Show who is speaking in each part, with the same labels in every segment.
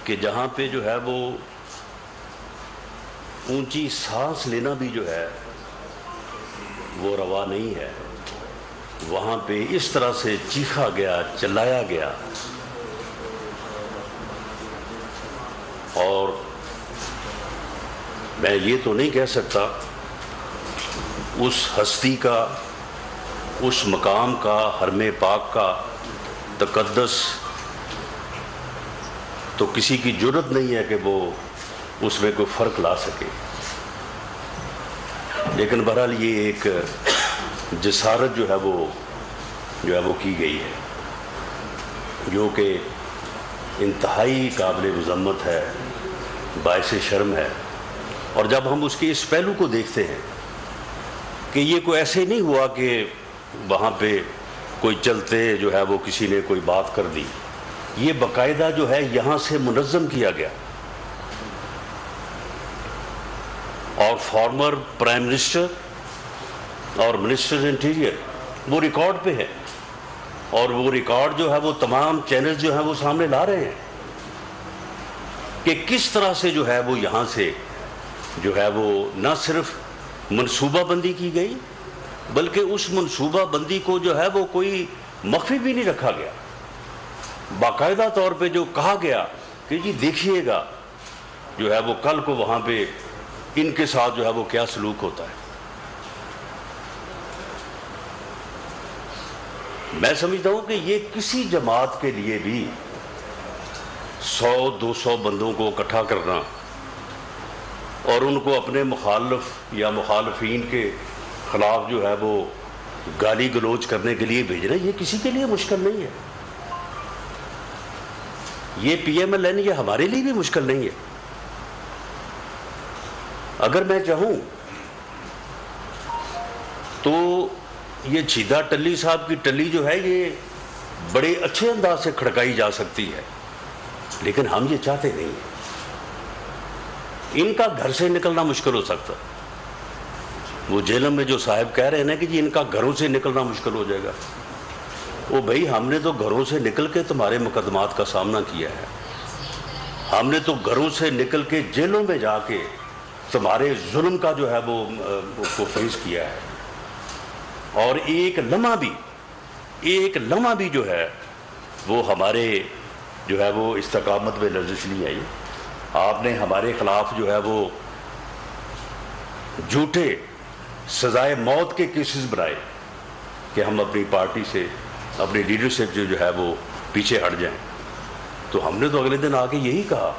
Speaker 1: کہ جہاں پہ جو ہے وہ اونچی سانس لینا بھی جو ہے وہ روا نہیں ہے، وہاں پہ اس طرح سے چیخا گیا، چلایا گیا، اور میں یہ تو نہیں کہہ سکتا اس ہستی کا، اس مقام کا، حرم پاک کا تقدس تو کسی کی جرت نہیں ہے کہ وہ اس میں کوئی فرق لا سکے، لیکن بہرحال یہ ایک جسارت جو ہے وہ کی گئی ہے، جو کہ انتہائی قابل مذمت ہے، باعث شرم ہے۔ اور جب ہم اس کے اس پہلو کو دیکھتے ہیں کہ یہ کوئی ایسے نہیں ہوا کہ وہاں پہ کوئی چلتے جو ہے وہ کسی نے کوئی بات کر دی، یہ باقاعدہ جو ہے یہاں سے منظم کیا گیا، اور فارمر پرائم منسٹر اور منسٹر انٹیریئر وہ ریکارڈ پہ ہے، اور وہ ریکارڈ جو ہے وہ تمام چینل جو ہیں وہ سامنے لا رہے ہیں کہ کس طرح سے جو ہے وہ یہاں سے جو ہے وہ نہ صرف منصوبہ بندی کی گئی، بلکہ اس منصوبہ بندی کو جو ہے وہ کوئی مخفی بھی نہیں رکھا گیا، باقاعدہ طور پہ جو کہا گیا کہ جی دیکھیے گا جو ہے وہ کل کو وہاں پہ ان کے ساتھ جو ہے وہ کیا سلوک ہوتا ہے۔ میں سمجھتا ہوں کہ یہ کسی جماعت کے لیے بھی 100-200 بندوں کو اکٹھا کرنا اور ان کو اپنے مخالف یا مخالفین کے خلاف جو ہے وہ گالی گلوچ کرنے کے لیے بھیجنا، یہ کسی کے لیے مشکل نہیں ہے، یہ پی ایم ایل این یہ ہمارے لیے بھی مشکل نہیں ہے۔ اگر میں چاہوں تو یہ چھیدہ ٹلی صاحب کی ٹلی جو ہے یہ بڑے اچھے انداز سے کھڑکائی جا سکتی ہے، لیکن ہم یہ چاہتے نہیں ہیں، ان کا گھر سے نکلنا مشکل ہو سکتا، وہ جیلم میں جو صاحب کہہ رہے ہیں نا کہ جی ان کا گھروں سے نکلنا مشکل ہو جائے گا، وہ بھائی ہم نے تو گھروں سے نکل کے تمہارے مقدمات کا سامنا کیا ہے، ہم نے تو گھروں سے نکل کے جیلوں میں جا کے تمہارے ظلم کا جو ہے وہ فیس کیا ہے، اور ایک لمحہ بھی جو ہے وہ ہمارے جو ہے وہ استقامت میں لرزش نہیں آئی۔ آپ نے ہمارے خلاف جو ہے وہ جھوٹے سزائے موت کے کیسز بنائے کہ ہم اپنی پارٹی سے، اپنی لیڈرشپ جو ہے وہ پیچھے ہٹ جائیں، تو ہم نے تو اگلے دن آ کے یہی کہا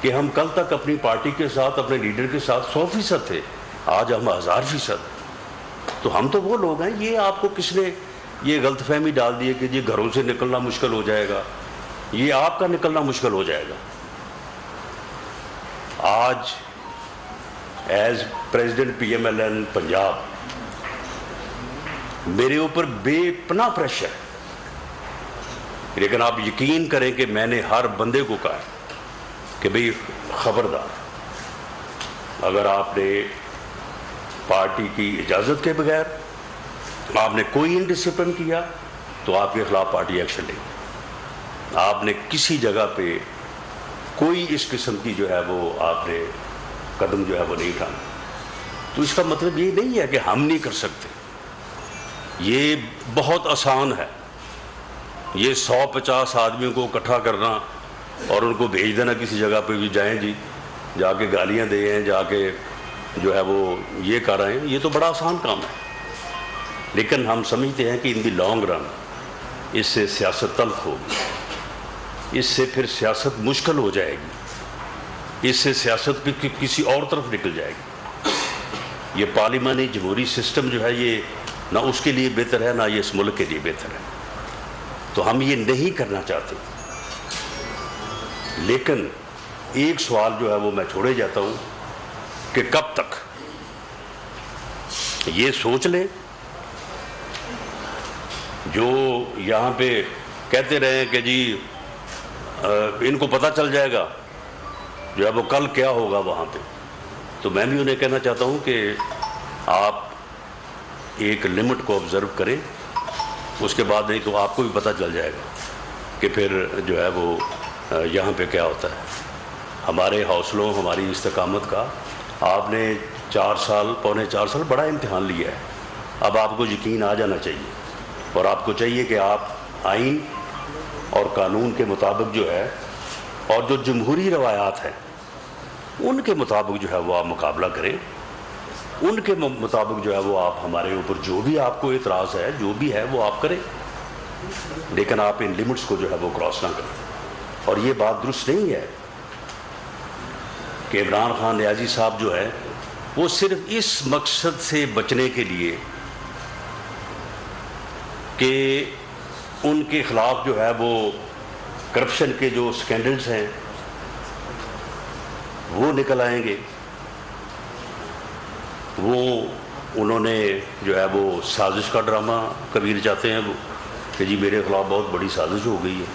Speaker 1: کہ ہم کل تک اپنی پارٹی کے ساتھ، اپنے لیڈر کے ساتھ 100% تھے، آج ہم 1000%۔ تو ہم تو وہ لوگ ہیں، یہ آپ کو کس نے یہ غلط فہمی ڈال دی ہے کہ یہ گھروں سے نکلنا مشکل ہو جائے گا، یہ آپ کا نکلنا مشکل ہو جائے گا۔ آج as president P M L N Punjab میرے اوپر بے پناہ پریشر ہے، لیکن آپ یقین کریں کہ میں نے ہر بندے کو کہا کہ بھئی خبردار، اگر آپ نے پارٹی کی اجازت کے بغیر آپ نے کوئی انڈسپلن کیا تو آپ کے خلاف پارٹی ایکشن لے گی، آپ نے کسی جگہ پہ کوئی اس قسم کی جو ہے وہ آپ نے قدم جو ہے وہ نہیں اٹھانا۔ تو اس کا مطلب یہ نہیں ہے کہ ہم نہیں کر سکتے، یہ بہت آسان ہے، یہ 150 آدمیوں کو اکٹھا کرنا اور ان کو بھیج دینا کسی جگہ پہ بھی جائیں جی جا کے گالیاں دے ہیں، جا کے جو ہے وہ یہ کر رہے ہیں، یہ تو بڑا آسان کام ہے، لیکن ہم سمجھتے ہیں کہ ان دی لانگ رن اس سے سیاست تلخ ہوگی، اس سے پھر سیاست مشکل ہو جائے گی، اس سے سیاست کسی اور طرف نکل جائے گی۔ یہ پارلیمانی جمہوری سسٹم جو ہے یہ نہ اس کے لیے بہتر ہے، نہ یہ اس ملک کے لیے بہتر ہے، تو ہم یہ نہیں کرنا چاہتے۔ لیکن ایک سوال جو ہے وہ میں چھوڑے جاتا ہوں کہ کب تک یہ سوچ لیں، جو یہاں پہ کہتے رہے کہ جی ان کو پتہ چل جائے گا جو ہے وہ کل کیا ہوگا وہاں پہ، تو میں بھی انہیں کہنا چاہتا ہوں کہ آپ ایک لمٹ کو آبزرو کریں، اس کے بعد نہیں تو آپ کو بھی پتہ چل جائے گا کہ پھر جو ہے وہ یہاں پہ کیا ہوتا ہے، ہمارے حوصلوں، ہماری استقامت کا آپ نے 4 سال، پونے 4 سال بڑا امتحان لیا ہے. اب آپ کو یقین آ جانا چاہیے، اور آپ کو چاہیے کہ آپ آئین اور قانون کے مطابق جو ہے، اور جو جمہوری روایات ہیں ان کے مطابق جو ہے وہ آپ مقابلہ کریں. ان کے مطابق جو ہے وہ آپ ہمارے اوپر جو بھی آپ کو اعتراض ہے، جو بھی ہے وہ آپ کریں، لیکن آپ ان لیمٹس کو جو ہے وہ کراس نہ کریں. اور یہ بات درست نہیں ہے کہ عمران خان نیازی صاحب جو ہے وہ صرف اس مقصد سے بچنے کے لیے کہ ان کے خلاف جو ہے وہ کرپشن کے جو سکینڈلز ہیں وہ نکل آئیں گے، وہ انہوں نے جو ہے وہ سازش کا ڈرامہ کبیر چاہتے ہیں وہ کہ جی میرے خلاف بہت بڑی سازش ہو گئی ہے،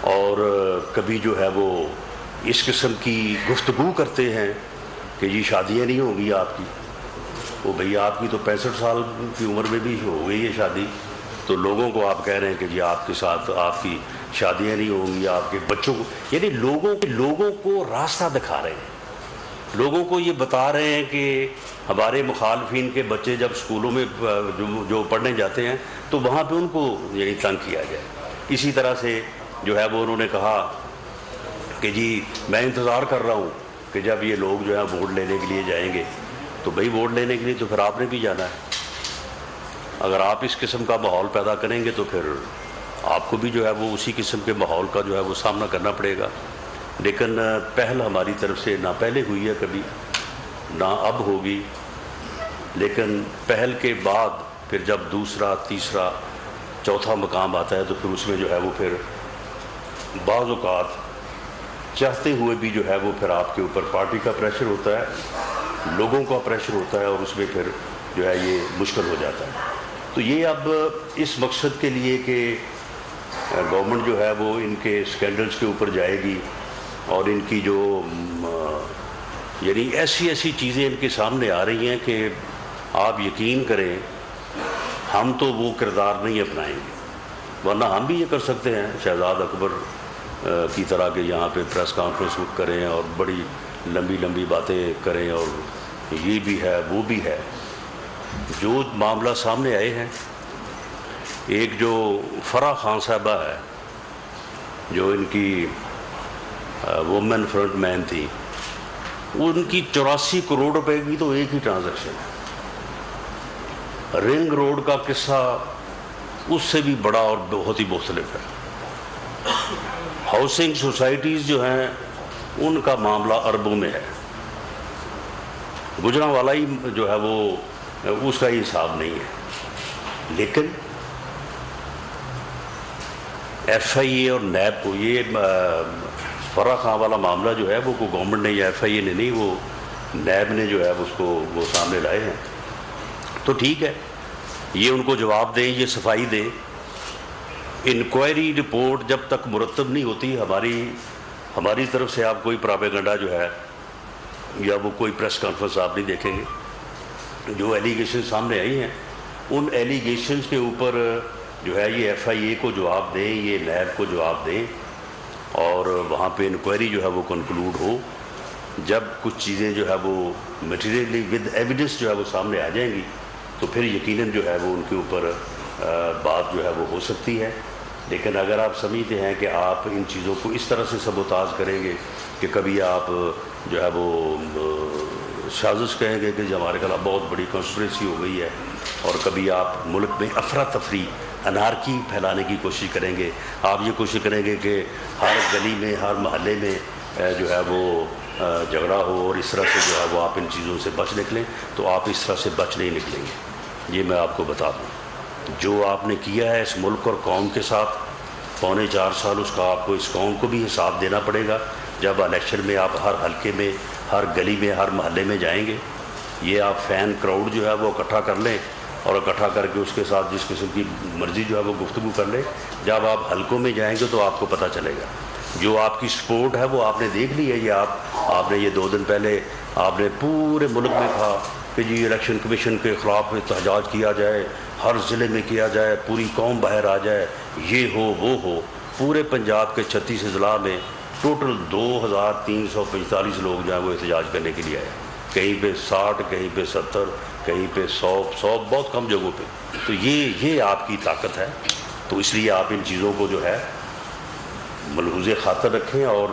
Speaker 1: اور کبھی جو ہے وہ اس قسم کی گفتگو کرتے ہیں کہ جی شادیاں نہیں ہوں گی آپ کی. وہ بھئی آپ کی تو 65 سال کی عمر میں بھی ہو گئی ہے شادی، تو لوگوں کو آپ کہہ رہے ہیں کہ جی آپ کے ساتھ آپ کی شادیاں نہیں ہوں گی، آپ کے بچوں کو، یعنی لوگوں کو راستہ دکھا رہے ہیں، لوگوں کو یہ بتا رہے ہیں کہ ہمارے مخالفین کے بچے جب اسکولوں میں جو پڑھنے جاتے ہیں تو وہاں پہ ان کو یعنی تنگ کیا جائے. اسی طرح سے جو ہے وہ انہوں نے کہا کہ جی میں انتظار کر رہا ہوں کہ جب یہ لوگ جو ہے ووٹ لینے کے لیے جائیں گے. تو بھئی ووٹ لینے کے لیے تو پھر آپ نے بھی جانا ہے. اگر آپ اس قسم کا ماحول پیدا کریں گے تو پھر آپ کو بھی جو ہے وہ اسی قسم کے ماحول کا جو ہے وہ سامنا کرنا پڑے گا. لیکن پہل ہماری طرف سے نہ پہلے ہوئی ہے کبھی، نہ اب ہوگی، لیکن پہل کے بعد پھر جب دوسرا، تیسرا، چوتھا مقام آتا ہے تو پھر اس میں جو ہے وہ پھر بعض اوقات چاہتے ہوئے بھی جو ہے وہ پھر آپ کے اوپر پارٹی کا پریشر ہوتا ہے، لوگوں کا پریشر ہوتا ہے، اور اس میں پھر جو ہے یہ مشکل ہو جاتا ہے. تو یہ اب اس مقصد کے لیے کہ گورنمنٹ جو ہے وہ ان کے سکینڈلز کے اوپر جائے گی، اور ان کی جو یعنی ایسی چیزیں ان کے سامنے آ رہی ہیں کہ آپ یقین کریں ہم تو وہ کردار نہیں اپنائیں گے. ورنہ ہم بھی یہ کر سکتے ہیں شہزاد اکبر کی طرح کہ یہاں پہ پریس کانفرنس کریں اور بڑی لمبی باتیں کریں، اور یہ بھی ہے وہ بھی ہے. جو معاملہ سامنے آئے ہیں، ایک جو فرح خان صاحبہ ہے جو ان کی وومن فرنٹ مین تھی، ان کی 84 کروڑ روپے کی تو ایک ہی ٹرانزیکشن ہے. رنگ روڈ کا قصہ اس سے بھی بڑا اور بہت ہی مختلف ہے. ہاؤسنگ سوسائٹیز جو ہیں ان کا معاملہ اربوں میں ہے. گجرانوالہ ہی جو ہے وہ اس کا ہی حساب نہیں ہے. لیکن ایف آئی اے اور نیب کو یہ فرح خان والا معاملہ جو ہے وہ گورنمنٹ نے یا ایف آئی اے نے نہیں، وہ نیب نے جو ہے اس کو وہ سامنے لائے ہیں. تو ٹھیک ہے، یہ ان کو جواب دیں، یہ صفائی دیں. انکوائری رپورٹ جب تک مرتب نہیں ہوتی، ہماری طرف سے آپ کوئی پراپیگنڈا جو ہے یا وہ کوئی پریس کانفرنس آپ نہیں دیکھیں گے. جو ایلیگیشن سامنے آئی ہیں ان ایلیگیشنز کے اوپر جو ہے یہ ایف آئی اے کو جواب دیں، یہ نیب کو جواب دیں، اور وہاں پہ انکوائری جو ہے وہ کنکلوڈ ہو. جب کچھ چیزیں جو ہے وہ میٹیریلی ود ایویڈنس جو ہے وہ سامنے آ جائیں گی تو پھر یقیناً جو ہے وہ ان کے اوپر بات جو ہے وہ ہو سکتی ہے. لیکن اگر آپ سمجھتے ہیں کہ آپ ان چیزوں کو اس طرح سے سبوتاژ کریں گے کہ کبھی آپ جو ہے وہ سازش کہیں گے کہ جو ہمارے خلاف بہت بڑی کنسپریسی ہو گئی ہے، اور کبھی آپ ملک میں افراتفری، انارکی پھیلانے کی کوشش کریں گے، آپ یہ کوشش کریں گے کہ ہر گلی میں، ہر محلے میں جو ہے وہ جھگڑا ہو، اور اس طرح سے جو ہے وہ آپ ان چیزوں سے بچ نکلیں، تو آپ اس طرح سے بچ نہیں نکلیں گے. یہ میں آپ کو بتا دوں، جو آپ نے کیا ہے اس ملک اور قوم کے ساتھ پونے 4 سال، اس کا آپ کو اس قوم کو بھی حساب دینا پڑے گا جب الیکشن میں آپ ہر حلقے میں، ہر گلی میں، ہر محلے میں جائیں گے. یہ آپ فین کراؤڈ جو ہے وہ اکٹھا کر لیں، اور اکٹھا کر کے اس کے ساتھ جس قسم کی مرضی جو ہے وہ گفتگو کر لیں. جب آپ حلقوں میں جائیں گے تو آپ کو پتہ چلے گا. جو آپ کی سپورٹ ہے وہ آپ نے دیکھ لی ہے. یہ آپ نے یہ 2 دن پہلے آپ نے پورے ملک میں کہا کہ جی الیکشن کمیشن کے خلاف احتجاج کیا جائے، ہر ضلع میں کیا جائے، پوری قوم باہر آ جائے، یہ ہو وہ ہو. پورے پنجاب کے 36 اضلاع میں ٹوٹل 2345 لوگ جو ہیں وہ احتجاج کرنے کے لیے آئے، کہیں پہ 60، کہیں پہ 70، کہیں پہ 100 بہت کم جگہوں پہ. تو یہ آپ کی طاقت ہے. تو اس لیے آپ ان چیزوں کو جو ہے ملحوظ خاطر رکھیں، اور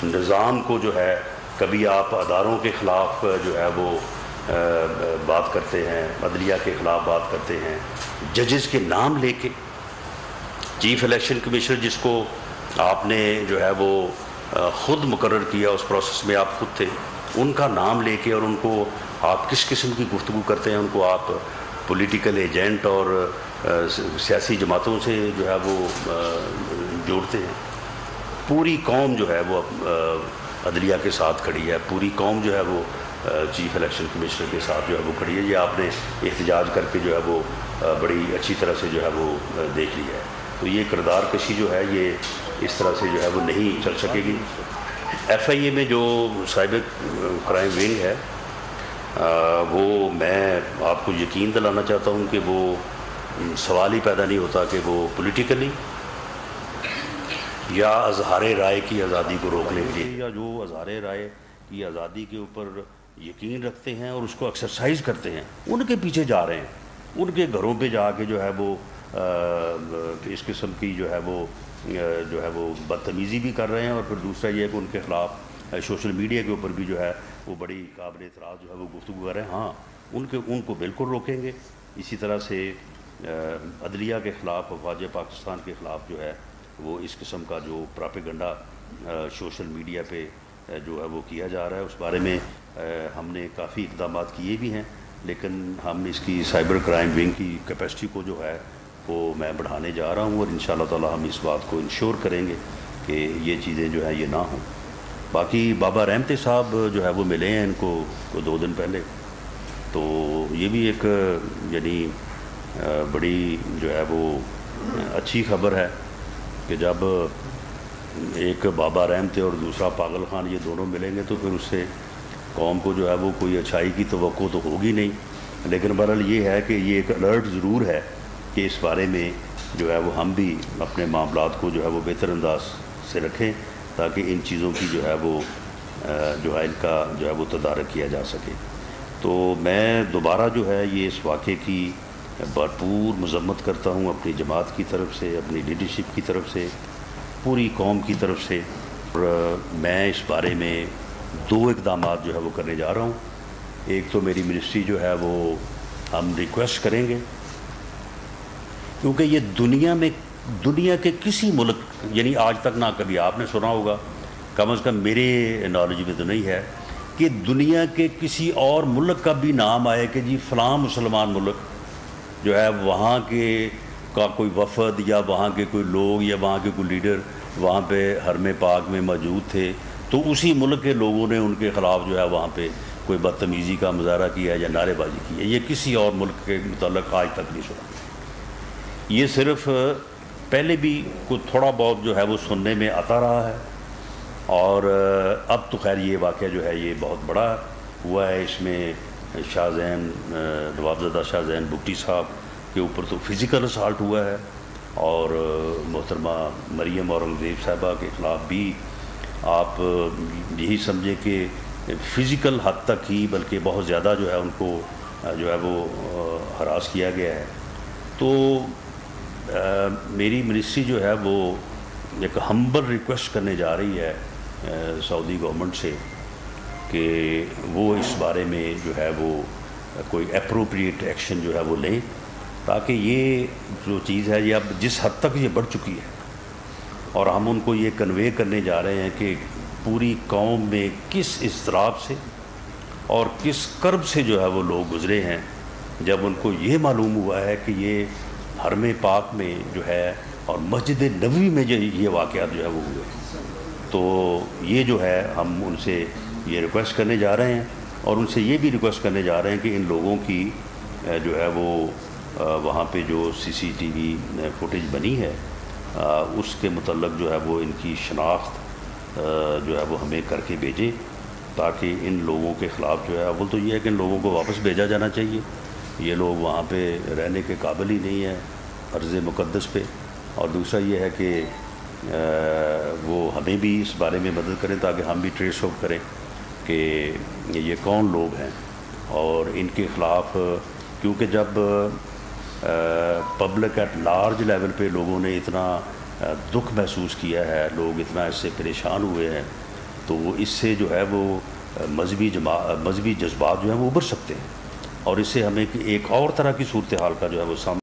Speaker 1: نظام کو جو ہے کبھی آپ اداروں کے خلاف جو ہے وہ بات کرتے ہیں، عدلیہ کے خلاف بات کرتے ہیں، ججز کے نام لے کے. چیف الیکشن کمیشنر جس کو آپ نے جو ہے وہ خود مقرر کیا، اس پروسیس میں آپ خود تھے، ان کا نام لے کے اور ان کو آپ کس قسم کی گفتگو کرتے ہیں، ان کو آپ پولیٹیکل ایجنٹ اور سیاسی جماعتوں سے جو ہے وہ جوڑتے ہیں. پوری قوم جو ہے وہ عدلیہ کے ساتھ کھڑی ہے، پوری قوم جو ہے وہ چیف الیکشن کمیشنر کے ساتھ جو ہے وہ کھڑی ہے. یہ آپ نے احتجاج کر کے جو ہے وہ بڑی اچھی طرح سے جو ہے وہ دیکھ لیا ہے. تو یہ کردار کشی جو ہے یہ اس طرح سے جو ہے وہ نہیں چل سکے گی. ایف آئی اے میں جو سائبر کرائم ونگ ہے وہ میں آپ کو یقین دلانا چاہتا ہوں کہ وہ سوال ہی پیدا نہیں ہوتا کہ وہ پولیٹیکلی یا اظہار رائے کی آزادی کو روکنے کے لیے، یا جو اظہار رائے کی آزادی کے اوپر یقین رکھتے ہیں اور اس کو ایکسرسائز کرتے ہیں، ان کے پیچھے جا رہے ہیں، ان کے گھروں پہ جا کے جو ہے وہ اس قسم کی جو ہے وہ بدتمیزی بھی کر رہے ہیں. اور پھر دوسرا یہ ہے کہ ان کے خلاف سوشل میڈیا کے اوپر بھی جو ہے وہ بڑی قابل اعتراض جو ہے وہ گفتگو کر رہے ہیں. ہاں ان کو بالکل روکیں گے. اسی طرح سے عدلیہ کے خلاف، افواج پاکستان کے خلاف جو ہے وہ اس قسم کا جو پراپیگنڈا سوشل میڈیا پہ جو ہے وہ کیا جا رہا ہے، اس بارے میں ہم نے کافی اقدامات کیے بھی ہیں، لیکن ہم اس کی سائبر کرائم ونگ کی کیپیسٹی کو جو ہے وہ میں بڑھانے جا رہا ہوں، اور انشاءاللہ تعالی ہم اس بات کو انشور کریں گے کہ یہ چیزیں جو ہیں یہ نہ ہوں. باقی بابا رحمتی صاحب جو ہے وہ ملے ہیں ان کو 2 دن پہلے، تو یہ بھی ایک یعنی بڑی جو ہے وہ اچھی خبر ہے کہ جب ایک بابا رحمتی اور دوسرا پاگل خان یہ دونوں ملیں گے تو پھر اس سے قوم کو جو ہے وہ کوئی اچھائی کی توقع تو ہوگی نہیں. لیکن بہرحال یہ ہے کہ یہ ایک الرٹ ضرور ہے کہ اس بارے میں جو ہے وہ ہم بھی اپنے معاملات کو جو ہے وہ بہتر انداز سے رکھیں، تاکہ ان چیزوں کی جو ہے وہ ان کا جو ہے وہ تدارک کیا جا سکے. تو میں دوبارہ جو ہے یہ اس واقعے کی بھرپور مذمت کرتا ہوں، اپنی جماعت کی طرف سے، اپنی لیڈرشپ کی طرف سے، پوری قوم کی طرف سے. اور میں اس بارے میں 2 اقدامات جو ہے وہ کرنے جا رہا ہوں. ایک تو میری منسٹری جو ہے وہ ہم ریکویسٹ کریں گے، کیونکہ یہ دنیا کے کسی ملک، یعنی آج تک نہ کبھی آپ نے سنا ہوگا، کم از کم میرے نالج میں تو نہیں ہے کہ دنیا کے کسی اور ملک کا بھی نام آئے کہ جی فلاں مسلمان ملک جو ہے وہاں کے کا کوئی وفد یا وہاں کے کوئی لوگ یا وہاں کے کوئی لیڈر وہاں پہ حرم پاک میں موجود تھے، تو اسی ملک کے لوگوں نے ان کے خلاف جو ہے وہاں پہ کوئی بدتمیزی کا مظاہرہ کیا یا نعرے بازی کی ہے. یہ کسی اور ملک کے متعلق آج تک نہیں سنا. یہ صرف پہلے بھی کچھ تھوڑا بہت جو ہے وہ سننے میں آتا رہا ہے، اور اب تو خیر یہ واقعہ جو ہے یہ بہت بڑا ہوا ہے. اس میں شاہ زین نوابزادہ شاہ زین بگٹی صاحب کے اوپر تو فزیکل اسالٹ ہوا ہے، اور محترمہ مریم اورنگزیب صاحبہ کے خلاف بھی آپ یہی سمجھیں کہ فزیکل حد تک ہی بلکہ بہت زیادہ جو ہے ان کو جو ہے وہ ہراس کیا گیا ہے. تو میری منسٹری جو ہے وہ ایک ہمبل ریکویسٹ کرنے جا رہی ہے سعودی گورنمنٹ سے کہ وہ اس بارے میں جو ہے وہ کوئی اپروپریٹ ایکشن جو ہے وہ لیں، تاکہ یہ جو چیز ہے یہ اب جس حد تک یہ بڑھ چکی ہے، اور ہم ان کو یہ کنوے کرنے جا رہے ہیں کہ پوری قوم میں کس اضطراب سے اور کس کرب سے جو ہے وہ لوگ گزرے ہیں جب ان کو یہ معلوم ہوا ہے کہ یہ حرم پاک میں جو ہے اور مسجد نبوی میں جو یہ واقعات جو ہے وہ ہوئے. تو یہ جو ہے ہم ان سے یہ ریکویسٹ کرنے جا رہے ہیں، اور ان سے یہ بھی ریکویسٹ کرنے جا رہے ہیں کہ ان لوگوں کی جو ہے وہ وہاں پہ جو CCTV فوٹیج بنی ہے اس کے متعلق جو ہے وہ ان کی شناخت جو ہے وہ ہمیں کر کے بھیجیں، تاکہ ان لوگوں کے خلاف جو ہے اول تو یہ ہے کہ ان لوگوں کو واپس بھیجا جانا چاہیے. یہ لوگ وہاں پہ رہنے کے قابل ہی نہیں ہیں ارض مقدس پہ، اور دوسرا یہ ہے کہ وہ ہمیں بھی اس بارے میں مدد کریں تاکہ ہم بھی ٹریس آؤٹ کریں کہ یہ کون لوگ ہیں اور ان کے خلاف، کیونکہ جب پبلک ایٹ لارج لیول پہ لوگوں نے اتنا دکھ محسوس کیا ہے، لوگ اتنا اس سے پریشان ہوئے ہیں، تو اس سے جو ہے وہ مذہبی جذبات جو ہیں وہ ابھر سکتے ہیں، اور اس سے ہمیں ایک اور طرح کی صورتحال کا جو ہے وہ سامنا